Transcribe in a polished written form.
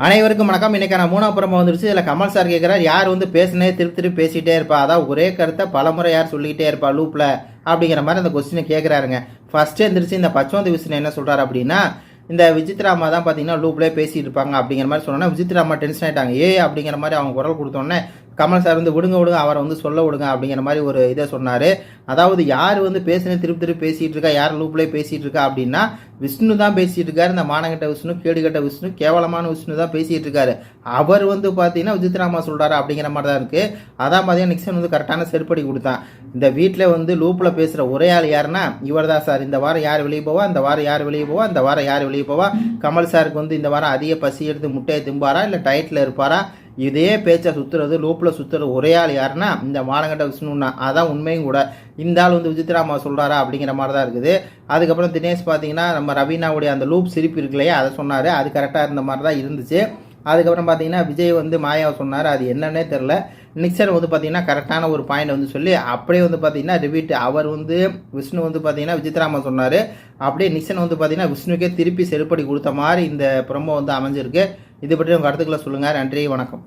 அனைவருக்கும் வணக்கம். இன்னைக்கான மூணாவது புறமா வந்துருச்சு. இதில் கமல் சார் கேட்குறாரு, யார் வந்து பேசுனே திருப்பி பேசிகிட்டே இருப்பா, அதாவது ஒரே கருத்தை பலமுறை யார் சொல்லிக்கிட்டே இருப்பா லூப்பில் அப்படிங்கிற மாதிரி அந்த கொஸ்டினை கேட்குறாருங்க. ஃபஸ்ட்டு எந்திரிச்சு இந்த பச்சோந்தி விஷ்ணு என்ன சொல்கிறார் அப்படின்னா, இந்த விசித்ராமா தான் பார்த்தீங்கன்னா லூப்லேயே பேசிகிட்டு இருப்பாங்க அப்படிங்கிற மாதிரி சொன்னோன்னா விசித்ராமா டென்ஷன் ஆகிட்டாங்க. அப்படிங்கிற மாதிரி அவங்க குரல் கொடுத்தோன்னே கமல் சார் வந்து விடுங்க அவரை வந்து சொல்ல விடுங்க அப்படிங்கிற மாதிரி ஒரு இதை சொன்னார். அதாவது யார் வந்து பேசுனே திருப்பி பேசிகிட்டு இருக்கா, யார் லூப்லேயே பேசிகிட்டு இருக்கா அப்படின்னா விஷ்ணு தான் பேசிகிட்டு இருக்காரு. இந்த மானகட்ட விஷ்ணு, கேடுகட்ட விஷ்ணு, கேவலமான விஷ்ணு தான் பேசிகிட்டு இருக்காரு. அவர் வந்து பார்த்தீங்கன்னா விசித்ராமா சொல்கிறாரு அப்படிங்கிற மாதிரி தான் இருக்குது. அதான் பார்த்தீங்கன்னா நிக்சன் வந்து கரெக்டான செருப்படி கொடுத்தான். இந்த வீட்டில் வந்து லூப்பில் பேசுகிற ஒரே ஆள் யாருன்னா இவர் தான் சார். இந்த வாரம் யார் வெளியே போவா, இந்த வாரம் யார் வெளியே போவா, இந்த வாரம் யார் வெளியே போவா, கமல் சாருக்கு வந்து இந்த வாரம் அதிக பசி எடுத்து முட்டையை திம்பாரா இல்லை டயட்டில் இருப்பாரா, இதே பேச்சை சுற்றுறது லூப்பில் சுற்றுறது ஒரே ஆள் யாருன்னா இந்த மானகட்ட விஷ்ணுன்னா. அதான் உண்மையும் கூட. இந்த ஆள் வந்து விசித்ராமா சொல்கிறாரா அப்படிங்கிற மாதிரி தான் இருக்குது. அதுக்கப்புறம் தினேஷ் பார்த்தீங்கன்னா நம்ம ரவீனாவுடைய அந்த லூப் சிரிப்பு இருக்கு இல்லையா, அதை சொன்னார். அது கரெக்டாக இருந்த மாதிரி தான் இருந்துச்சு. அதுக்கப்புறம் பார்த்தீங்கன்னா விஜய் வந்து மாயாவை சொன்னார், அது என்னன்னே தெரில. நிக்சன் வந்து பார்த்தீங்கன்னா கரெக்டான ஒரு பாயிண்ட் வந்து சொல்லி அப்படியே வந்து பார்த்தீங்கன்னா ரிப்பீட் அவர் வந்து விஷ்ணு வந்து பார்த்தீங்கன்னா விசித்ராமா சொன்னார். அப்படியே நிக்சன் வந்து பார்த்தீங்கன்னா விஷ்ணுக்கே திருப்பி செருப்படி கொடுத்த மாதிரி இந்த ப்ரோமோ வந்து அமைஞ்சிருக்கு. இது பற்றி உங்கள் கருத்துக்களை சொல்லுங்கள். நன்றி, வணக்கம்.